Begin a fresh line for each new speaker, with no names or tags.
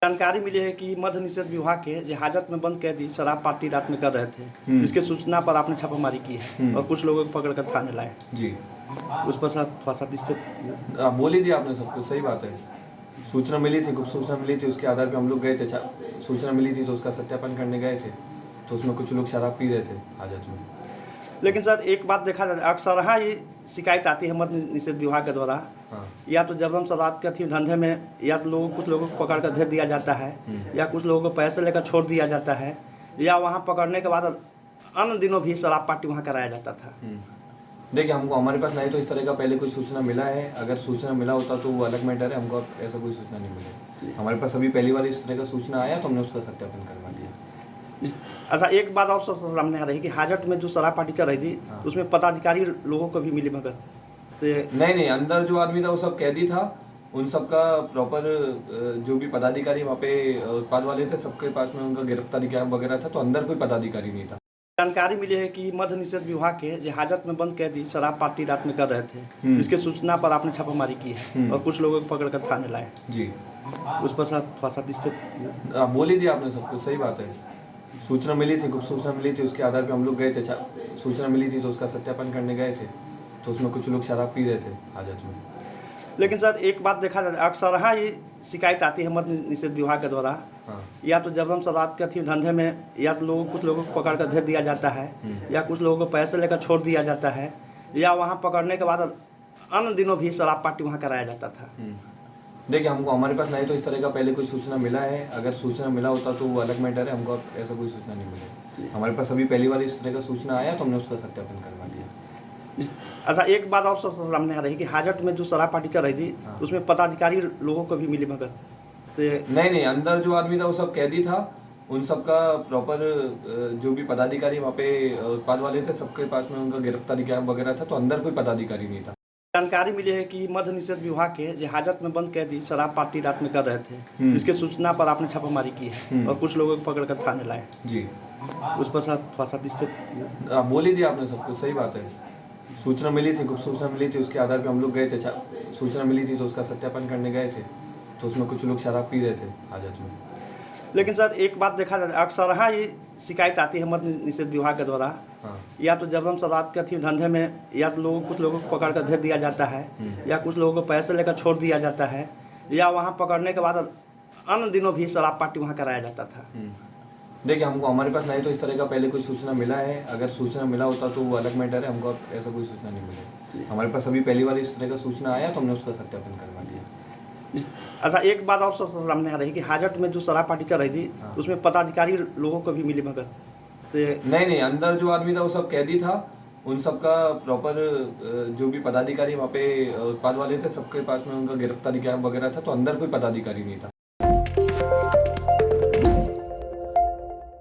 जानकारी मिली है कि मद्य निषेध विभाग के जहाजत में बंद कैदी शराब पार्टी रात में कर रहे थे, जिसके सूचना पर आपने छापामारी की है और कुछ लोगों को पकड़कर थाने लाए
जी।
उस पर थोड़ा सा विस्तृत
आप बोल ही दिया आपने सब कुछ, सही बात है। सूचना मिली थी, गुप्त सूचना मिली थी, उसके आधार पे हम लोग गए थे। सूचना मिली थी तो उसका सत्यापन करने गए थे, तो उसमें कुछ लोग शराब पी रहे थे हाजत में।
लेकिन सर एक बात देखा जाए, अक्सर हाँ ये शिकायत आती है मद्य निषेध विभाग के द्वारा, या तो जब हम शराब के थी धंधे में, या तो कुछ लोगों को पकड़ कर भेज दिया जाता है, या कुछ लोगों को पैसे लेकर छोड़ दिया जाता है, या वहाँ पकड़ने के बाद अन्य दिनों भी शराब पार्टी वहाँ कराया जाता था।
देखिए, हमको हमारे पास नहीं तो इस तरह का पहले कोई सूचना मिला है। अगर सूचना मिला होता तो वो अलग मैटर है, हमको ऐसा कोई सूचना नहीं मिली। हमारे पास अभी पहली बार इस तरह का सूचना आया तो हमने उसका सत्यापन करवा दिया।
अच्छा, एक बात और सामने आ रही कि हाजत में जो शराब पार्टी कर रही थी, उसमें पदाधिकारी लोगों को भी मिली भगत से
नहीं, अंदर जो आदमी था वो सब कैदी था। उन सबका प्रॉपर जो भी पदाधिकारी वहाँ पे उत्पाद वाले थे, सबके पास में उनका गिरफ्तारी क्या वगैरह था, तो अंदर कोई पदाधिकारी नहीं था।
जानकारी मिली है कि मद्य निषेध विभाग के जहाजत में बंद कैदी शराब पार्टी रात में कर रहे थे, जिसके सूचना पर आपने छापामारी की है और कुछ लोगों को पकड़कर थाने लाए
जी।
उस पर थोड़ा सा विस्तृत
आप बोल ही दिया आपने सब कुछ, सही बात है। सूचना मिली थी, गुप्त सूचना मिली थी, उसके आधार पे हम लोग गए थे। सूचना मिली थी तो उसका सत्यापन करने गए थे, तो उसमें कुछ लोग शराब पी रहे थे हाजत में।
लेकिन सर एक बात देखा जाए, अक्सर हाँ ये शिकायत आती है मद्य निषेध विभाग के द्वारा, या तो जब हम शराब के थी धंधे में, या तो कुछ लोगों को पकड़ कर भेज दिया जाता है, या कुछ लोगों को पैसे लेकर छोड़ दिया जाता है, या वहाँ पकड़ने के बाद अन्य दिनों भी शराब पार्टी वहाँ कराया जाता था।
देखिए, हमको हमारे पास नहीं तो इस तरह का पहले कोई सूचना मिला है। अगर सूचना मिला होता तो वो अलग मैटर है, हमको ऐसा कोई सूचना नहीं मिली। हमारे पास अभी पहली बार इस तरह का सूचना आया तो हमने उसका सत्यापन करवा दिया।
अच्छा, एक बात और सामने आ रही कि हाजत में जो शराब पार्टी कर रही थी, उसमें पदाधिकारी लोगों को भी मिली भगत से
नहीं, अंदर जो आदमी था वो सब कैदी था। उन सबका प्रॉपर जो भी पदाधिकारी वहाँ पे उत्पाद वाले थे, सबके पास में उनका गिरफ्तारी क्या वगैरह था, तो अंदर कोई पदाधिकारी नहीं था।
जानकारी मिली है कि मद्य निषेध विभाग के जहाजत में बंद कैदी शराब पार्टी रात में कर रहे थे, जिसके सूचना पर आपने छापामारी की है और कुछ लोगों को पकड़कर थाने लाए
जी।
उस पर थोड़ा सा विस्तृत
आप बोल ही दिया आपने सब कुछ, सही बात है। सूचना मिली थी, गुप्त सूचना मिली थी, उसके आधार पे हम लोग गए थे। सूचना मिली थी तो उसका सत्यापन करने गए थे, तो उसमें कुछ लोग शराब पी रहे थे हाजत में।
लेकिन सर एक बात देखा जाए, अक्सर हाँ ये शिकायत आती है मद्य निषेध विभाग के द्वारा, या तो जब हम शराब के थी धंधे में, या तो कुछ लोगों को पकड़ कर भेज दिया जाता है, या कुछ लोगों को पैसे लेकर छोड़ दिया जाता है, या वहाँ पकड़ने के बाद अन्य दिनों भी शराब पार्टी वहाँ कराया जाता था।
देखिए, हमको हमारे पास नहीं तो इस तरह का पहले कोई सूचना मिला है। अगर सूचना मिला होता तो वो अलग मैटर है, हमको ऐसा कोई सूचना नहीं मिली। हमारे पास अभी पहली बार इस तरह का सूचना आया तो हमने उसका सत्यापन करवा दिया।
अच्छा, एक बात और सामने आ रही कि हाजत में जो शराब पार्टी कर रही थी, उसमें पदाधिकारी लोगों को भी मिली भगत से
नहीं, अंदर जो आदमी था वो सब कैदी था। उन सबका प्रॉपर जो भी पदाधिकारी वहाँ पे उत्पाद वाले थे, सबके पास में उनका गिरफ्तारी क्या वगैरह था, तो अंदर कोई पदाधिकारी नहीं था।